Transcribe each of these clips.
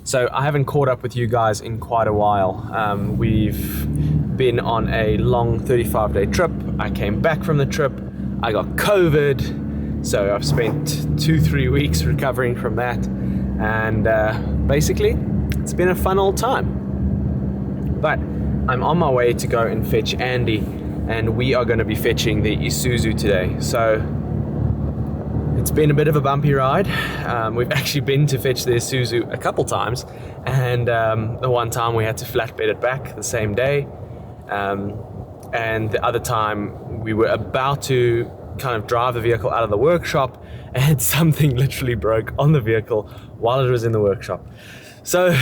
So I haven't caught up with you guys in quite a while. We've been on a long 35-day trip. I came back from the trip. I got COVID. So I've spent 2-3 weeks recovering from that. And basically, it's been a fun old time. But I'm on my way to go and fetch Andy. And we are going to be fetching the Isuzu today. So it's been a bit of a bumpy ride. We've actually been to fetch the Isuzu a couple times, and the one time we had to flatbed it back the same day, and the other time we were about to kind of drive the vehicle out of the workshop, and something literally broke on the vehicle while it was in the workshop. So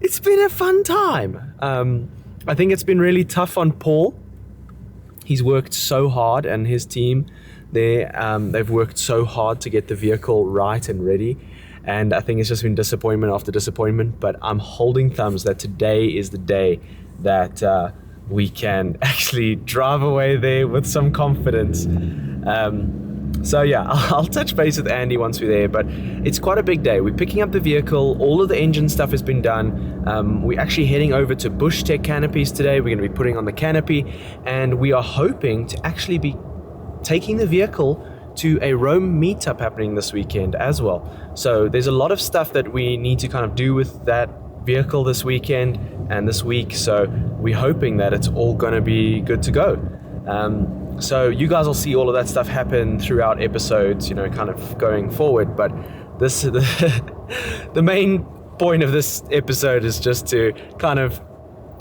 it's been a fun time. I think it's been really tough on Paul. He's worked so hard, and his team they've worked so hard to get the vehicle right and ready, and I think it's just been disappointment after disappointment. But I'm holding thumbs that today is the day that we can actually drive away there with some confidence. So yeah, I'll touch base with Andy once we're there, but it's quite a big day. We're picking up the vehicle, all of the engine stuff has been done. We're actually heading over to Bush Tech Canopies today. We're going to be putting on the canopy, and we are hoping to actually be taking the vehicle to a Rome meetup happening this weekend as well. So there's a lot of stuff that we need to kind of do with that vehicle this weekend and this week. So we're hoping that it's all going to be good to go. So you guys will see all of that stuff happen throughout episodes, you know, kind of going forward. But this the main point of this episode is just to kind of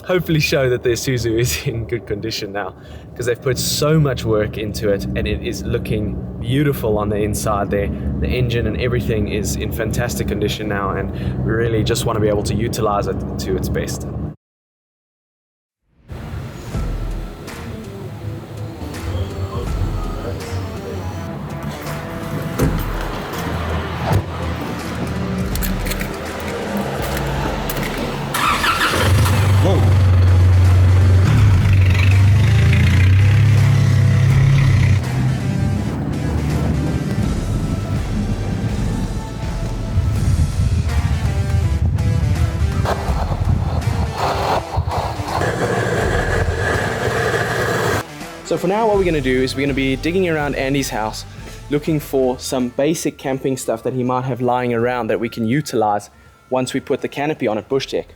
hopefully show that the Isuzu is in good condition now, because they've put so much work into it and it is looking beautiful on the inside there. The engine and everything is in fantastic condition now, and we really just want to be able to utilize it to its best. So for now, what we're going to do is we're going to be digging around Andy's house, looking for some basic camping stuff that he might have lying around that we can utilize once we put the canopy on at Bush Tech.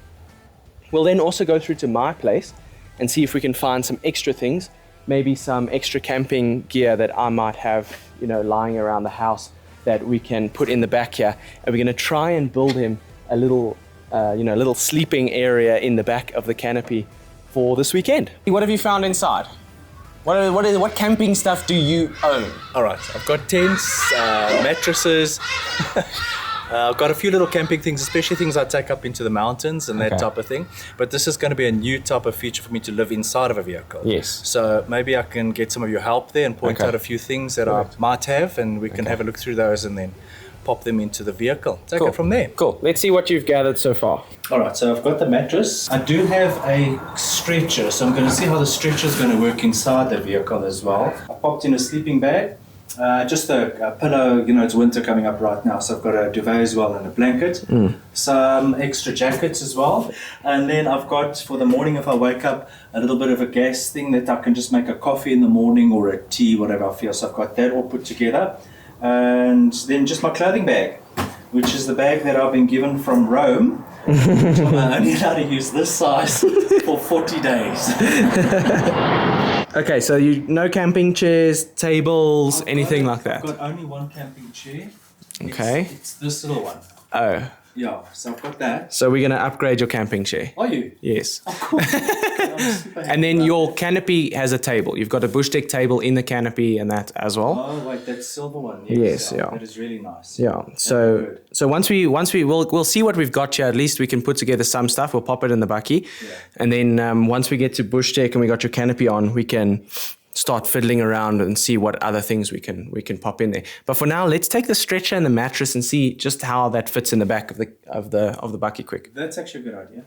We'll then also go through to my place and see if we can find some extra things, maybe some extra camping gear that I might have, you know, lying around the house that we can put in the back here. And we're going to try and build him a little, little sleeping area in the back of the canopy for this weekend. What have you found inside? What camping stuff do you own? All right, I've got tents, mattresses. I've got a few little camping things, especially things I take up into the mountains and that type of thing. But this is going to be a new type of feature for me to live inside of a vehicle. Yes. So maybe I can get some of your help there and point out a few things that I might have, and we can have a look through those and then pop them into the vehicle. Take it from there. Cool. Let's see what you've gathered so far. All right, so I've got the mattress. I do have a stretcher, so I'm going to see how the stretcher is going to work inside the vehicle as well. I popped in a sleeping bag, just a pillow. You know, it's winter coming up right now, so I've got a duvet as well and a blanket. Some extra jackets as well. And then I've got, for the morning if I wake up, a little bit of a gas thing that I can just make a coffee in the morning or a tea, whatever I feel. So I've got that all put together. And then just my clothing bag, which is the bag that I've been given from Rome. I'm only allowed to use this size for 40 days. Okay, so no camping chairs, tables, anything like that? I've got only one camping chair. Okay. It's this little one. Oh. Yeah, so I've got that. So we're going to upgrade your camping chair. Are you? Yes. Oh, cool. And then your canopy has a table. You've got a Bush Tech table in the canopy and that as well. Oh, wait, that silver one. Yes, yeah. That is really nice. Yeah. So once we'll see what we've got here. At least we can put together some stuff. We'll pop it in the bucky. Yeah. And then once we get to Bush Tech and we got your canopy on, we can start fiddling around and see what other things we can pop in there. But for now, let's take the stretcher and the mattress and see just how that fits in the back of the bucky quick. That's actually a good idea.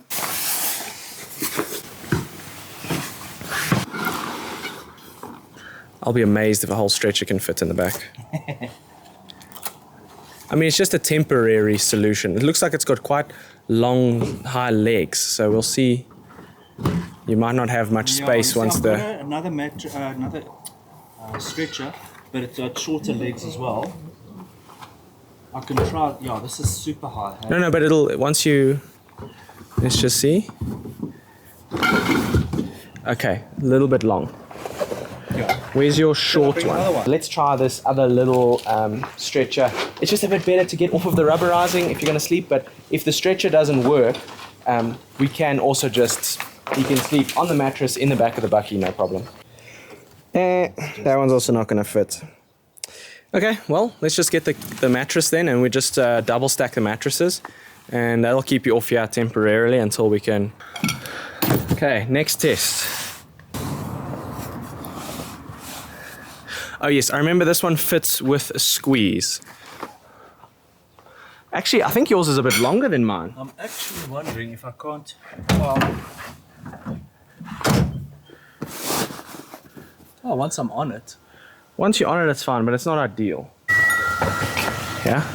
I'll be amazed if a whole stretcher can fit in the back. I mean, it's just a temporary solution. It looks like it's got quite long, high legs, so we'll see. You might not have much space once I've the... got another stretcher, but it's got shorter legs as well. I can try. Yeah, this is super high. Hey? No, but it'll once you. Let's just see. Okay, a little bit long. Yeah. Where's your short one? Let's try this other little stretcher. It's just a bit better to get off of the rubberizing if you're going to sleep, but if the stretcher doesn't work, we can also just, you can sleep on the mattress in the back of the bucky, no problem. That one's also not going to fit. Okay, well, let's just get the mattress then, and we just double stack the mattresses, and that'll keep you off here temporarily until we can. Okay, next test. Oh yes, I remember this one fits with a squeeze. Actually, I think yours is a bit longer than mine. I'm actually wondering if I can't. Oh, once I'm on it. Once you're on it, it's fine, but it's not ideal. Yeah?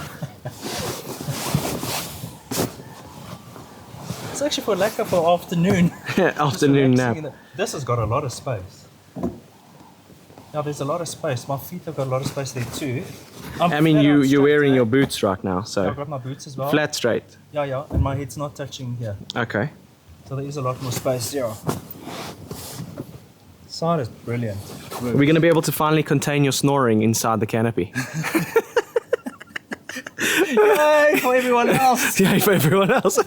It's actually for lack of an afternoon. Afternoon nap. This has got a lot of space. Now there's a lot of space. My feet have got a lot of space there too. I mean, you're wearing your boots right now, so. I've got my boots as well. Flat straight. Yeah, and my head's not touching here. Okay. So there is a lot more space, yeah. Side is brilliant. Are we going to be able to finally contain your snoring inside the canopy? Yay for everyone else! Yay for everyone else.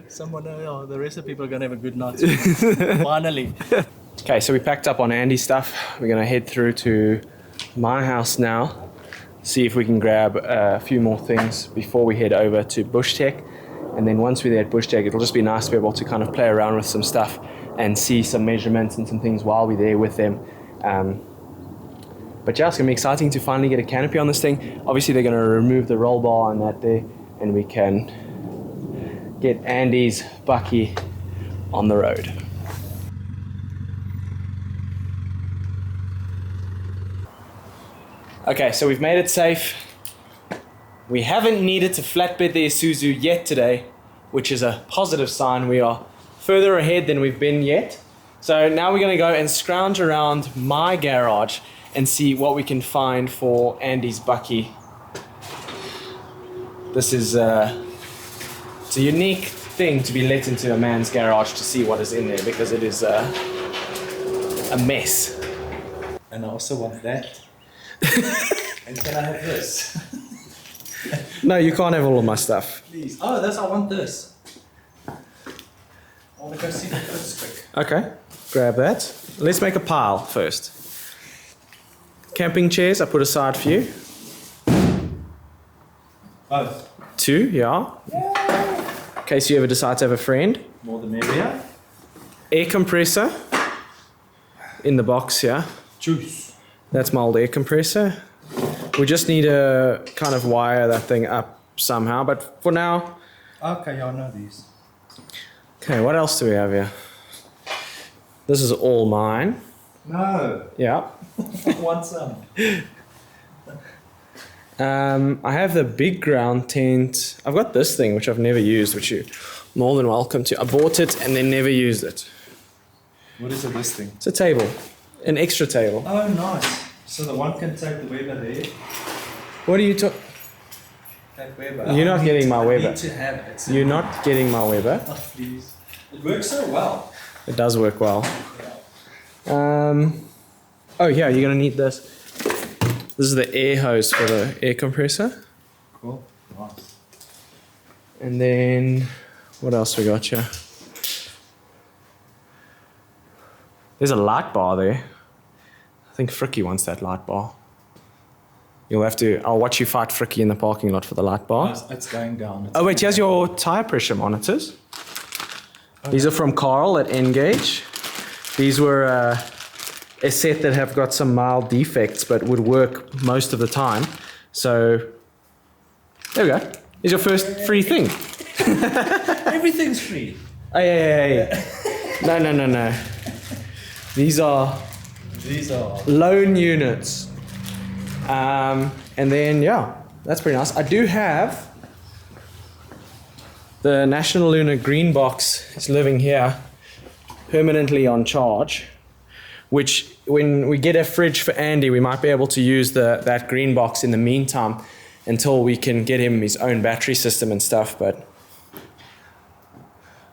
Someone, the rest of the people are going to have a good night. Finally. Okay, so we packed up on Andy's stuff. We're going to head through to my house now, see if we can grab a few more things before we head over to Bush Tech. And then once we're there at Bush Tech, it'll just be nice to be able to kind of play around with some stuff and see some measurements and some things while we're there with them. But yeah, it's going to be exciting to finally get a canopy on this thing. Obviously, they're going to remove the roll bar and that there, and we can get Andy's bucky on the road. Okay, so we've made it safe. We haven't needed to flatbed the Isuzu yet today, which is a positive sign. We are further ahead than we've been yet. So now we're going to go and scrounge around my garage and see what we can find for Andy's bucky. This is it's a unique thing to be let into a man's garage to see what is in there, because it is a mess. And I also want that. And can I have this? No, you can't have all of my stuff. Please. Oh, I want this. I want to go see the first quick. Okay, grab that. Let's make a pile first. Camping chairs I put aside for you. Both. 2, yeah. In case you ever decide to have a friend. More the merrier. Air compressor in the box here. Juice. That's my old air compressor. We just need to kind of wire that thing up somehow, but for now. Okay, yeah, I know these. Okay, what else do we have here? This is all mine. No. Yeah. I want some. I have the big ground tent. I've got this thing, which I've never used, which you're more than welcome to. I bought it and then never used it. What is it, this thing? It's a table, an extra table. Oh, nice. So the one can take the Weber there. What are you talking? Take Weber. You're not getting my Weber. I need to have it. You're not getting my Weber. Oh, please. It works so well. It does work well. Oh yeah, you're gonna need this. This is the air hose for the air compressor. Cool. Nice. And then, what else we got here? There's a light bar there. I think Fricky wants that light bar. You'll have to, I'll watch you fight Fricky in the parking lot for the light bar. It's going down. Oh wait, here's your tire pressure monitors. These are from Carl at Engage. These were a set that have got some mild defects but would work most of the time. So, there we go. Here's your first free thing. Everything's free. Hey. No. These are These are loan units. And then, yeah, that's pretty nice. I do have the National Lunar Green Box is living here permanently on charge, which when we get a fridge for Andy, we might be able to use that green box in the meantime until we can get him his own battery system and stuff. But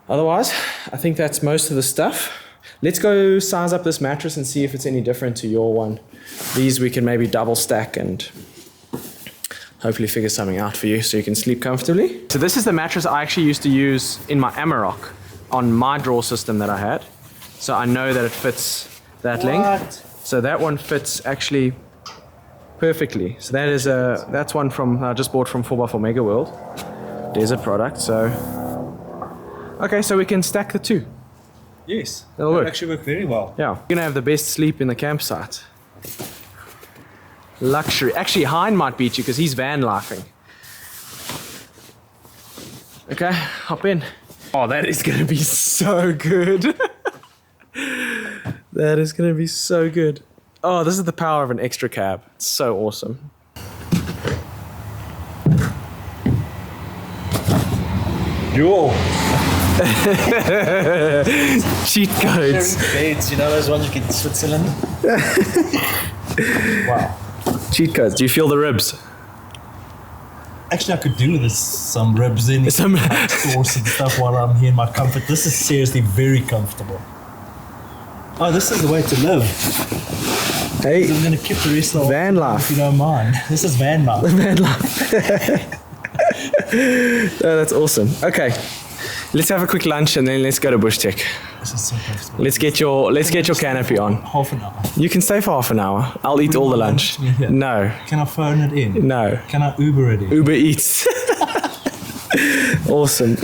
otherwise, I think that's most of the stuff. Let's go size up this mattress and see if it's any different to your one. These we can maybe double stack and hopefully figure something out for you so you can sleep comfortably. So this is the mattress I actually used to use in my Amarok on my drawer system that I had. So I know that it fits that length. So that one fits actually perfectly. So that is that's one from I just bought from 4x4 Mega World. Desert product. So okay, so we can stack the two. Yes, that'll work. Actually work very well. Yeah, you're gonna have the best sleep in the campsite. Luxury. Actually, Hein might beat you because he's van lifing. Okay, hop in. Oh, that is gonna be so good. That is gonna be so good. Oh, this is the power of an extra cab. It's so awesome. Yo. Cheat codes. Beds, you know those ones you get in Switzerland? Wow. Cheat codes. Do you feel the ribs? Actually, I could do this some ribs in some sauce and stuff while I'm here in my comfort. This is seriously very comfortable. Oh, this is the way to live. Hey, I'm going to keep the rest of van life. If you don't mind. This is van life. Van life. Oh, that's awesome. Okay. Let's have a quick lunch and then let's go to Bush Tech. This is so comfortable. Let's get your canopy on. Half an hour. You can stay for half an hour. I'll eat all the lunch. No. Can I phone it in? No. Can I Uber it in? Uber Eats. Awesome.